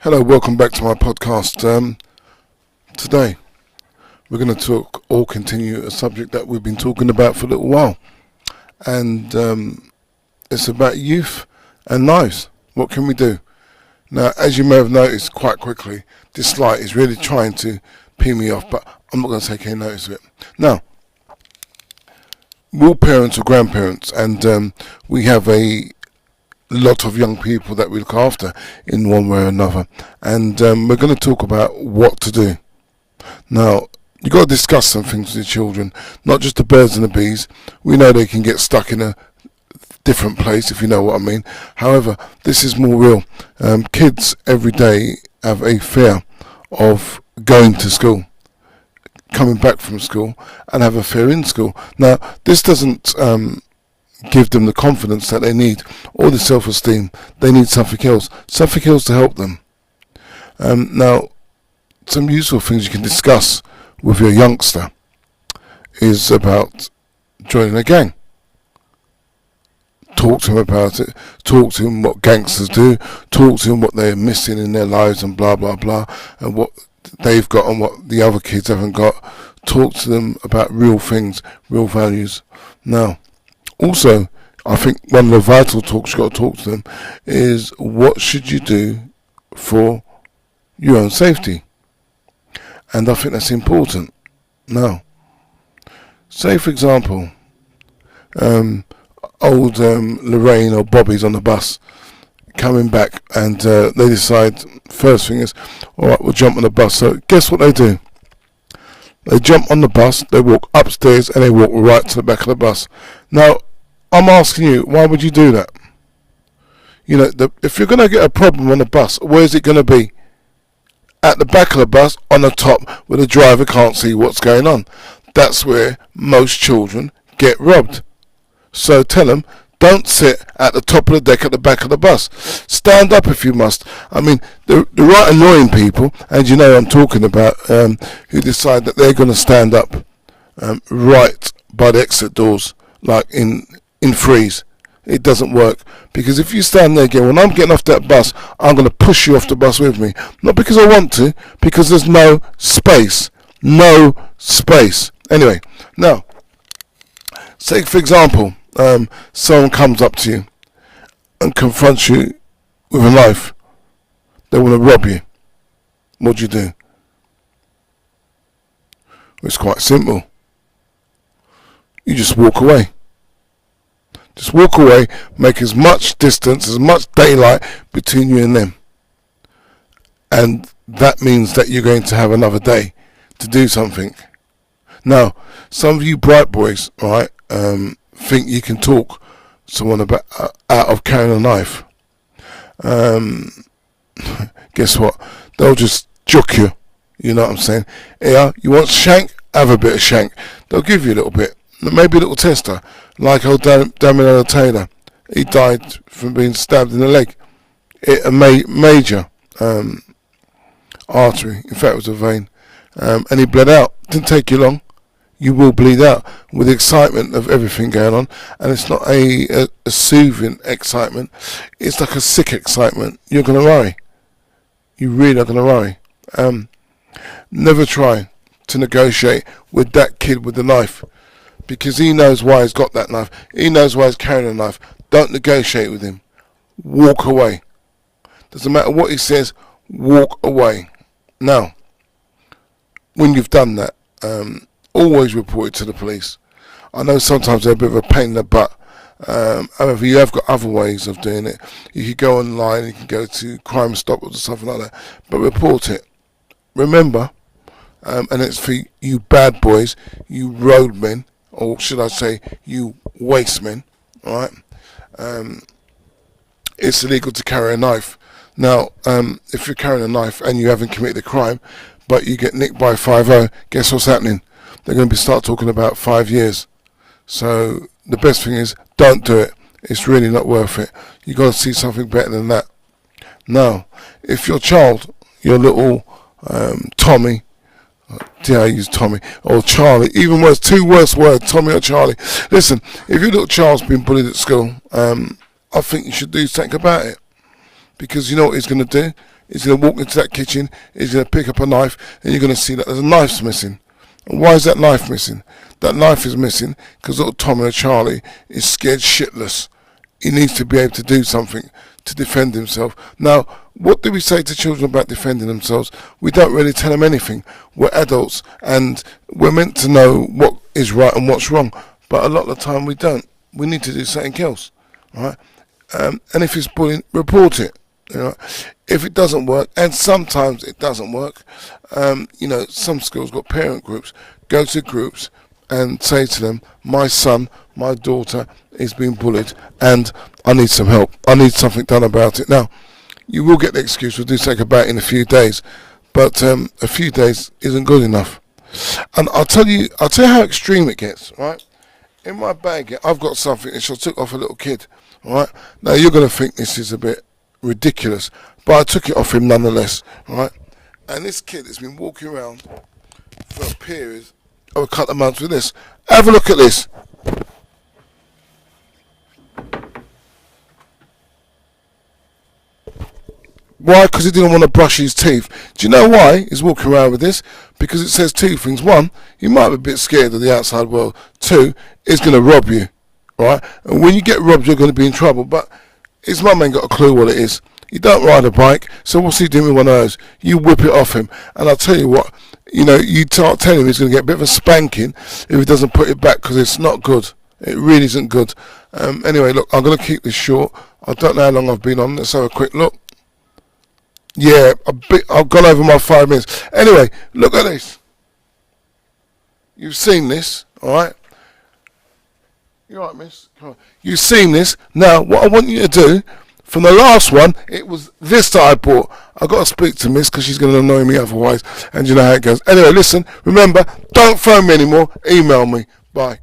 Hello, welcome back to my podcast. Today, we're going to continue a subject that we've been talking about for a little while. And it's about youth and knives. What can we do? Now, as you may have noticed quite quickly, this light is really trying to pee me off, but I'm not going to take any notice of it. Now, we're all parents or grandparents, and we have a lot of young people that we look after in one way or another, and we're going to talk about what to do. Now, you've got to discuss some things with your children, not just the birds and the bees. We know they can get stuck in a different place, if you know what I mean. However, this is more real. Kids every day have a fear of going to school, coming back from school, and have a fear in school. Now, this doesn't give them the confidence that they need, or the self-esteem. They need something else to help them. Now, some useful things you can discuss with your youngster is about joining a gang. Talk to him about it. Talk to him what gangsters do. Talk to him what they're missing in their lives and blah blah blah, and what they've got and what the other kids haven't got. Talk to them about real things, real values. Now, also, I think one of the vital talks you've got to talk to them is what should you do for your own safety. And I think that's important. Now, say for example, old Lorraine or Bobby's on the bus coming back, and they decide, first thing is, alright, we'll jump on the bus. So guess what they do? They jump on the bus, they walk upstairs, and they walk right to the back of the bus. Now, I'm asking you, why would you do that? You know, if you're going to get a problem on the bus, where is it going to be? At the back of the bus, on the top, where the driver can't see what's going on. That's where most children get robbed. So tell them, don't sit at the top of the deck at the back of the bus. Stand up if you must. I mean, the right annoying people, and you know I'm talking about, who decide that they're going to stand up right by the exit doors, like in freeze. It doesn't work, because if you stand there again, when I'm getting off that bus, I'm going to push you off the bus with me. Not because I want to, because there's no space. No space. Anyway, now, say for example, someone comes up to you and confronts you with a knife. They want to rob you. What do you do? Well, it's quite simple. You just walk away. Just walk away, make as much distance, as much daylight between you and them. And that means that you're going to have another day to do something. Now, some of you bright boys, right, think you can talk someone about out of carrying a knife. Guess what? They'll just juke you. You know what I'm saying? Yeah, you want shank? Have a bit of shank. They'll give you a little bit. Maybe a little tester, like old Damiano Taylor. He died from being stabbed in the leg. A major artery, in fact it was a vein, and he bled out. Didn't take you long. You will bleed out with the excitement of everything going on, and it's not a soothing excitement. It's like a sick excitement. You're going to worry. You really are going to worry. Never try to negotiate with that kid with the knife, because he knows why he's got that knife. He knows why he's carrying a knife. Don't negotiate with him. Walk away. Doesn't matter what he says, walk away. Now, when you've done that, always report it to the police. I know sometimes they're a bit of a pain in the butt. However, you have got other ways of doing it. You can go online, you can go to Crime Stoppers or something like that. But report it. Remember, and it's for you bad boys, you roadmen, or should I say, you wastemen, alright? It's illegal to carry a knife. Now, if you're carrying a knife and you haven't committed a crime, but you get nicked by 5-0, guess what's happening? They're going to start talking about 5 years. So the best thing is, don't do it. It's really not worth it. You've got to see something better than that. Now, if your child, your little Tommy, dare I use Tommy, or Charlie, even worse, two worse words, Tommy or Charlie. Listen, if your little child's been bullied at school, I think you should do something about it. Because you know what he's going to do? He's going to walk into that kitchen, he's going to pick up a knife, and you're going to see that there's a knife's missing. And why is that knife missing? That knife is missing because little Tommy or Charlie is scared shitless. He needs to be able to do something to defend himself. Now, what do we say to children about defending themselves? We don't really tell them anything. We're adults and we're meant to know what is right and what's wrong. But a lot of the time we don't. We need to do something else, right? And if it's bullying, report it. You know, if it doesn't work, and sometimes it doesn't work, some schools got parent groups. Go to groups and say to them, my son, my daughter is being bullied and I need some help. I need something done about it. Now, you will get the excuse, we'll do something about it in a few days, but a few days isn't good enough. And I'll tell you how extreme it gets, right? In my bag, I've got something which I took off a little kid, right? Now, you're going to think this is a bit ridiculous, but I took it off him nonetheless, right? And this kid has been walking around for a period of a couple of months with this. Have a look at this. Why? Because he didn't want to brush his teeth. Do you know why he's walking around with this? Because it says two things. One, he might be a bit scared of the outside world. Two, it's going to rob you, right? And when you get robbed, you're going to be in trouble. But his mum ain't got a clue what it is. He don't ride a bike, so what's he doing with one of those? You whip it off him. And I'll tell you what, you start telling him he's going to get a bit of a spanking if he doesn't put it back, because it's not good. It really isn't good. Anyway, look, I'm going to keep this short. I don't know how long I've been on. Let's have a quick look. Yeah, I've gone over my 5 minutes. Anyway, look at this. You've seen this, alright? You alright, miss? Come on. You've seen this. Now, what I want you to do, from the last one, it was this that I bought. I've got to speak to miss because she's going to annoy me otherwise. And you know how it goes. Anyway, listen, remember, don't phone me anymore. Email me. Bye.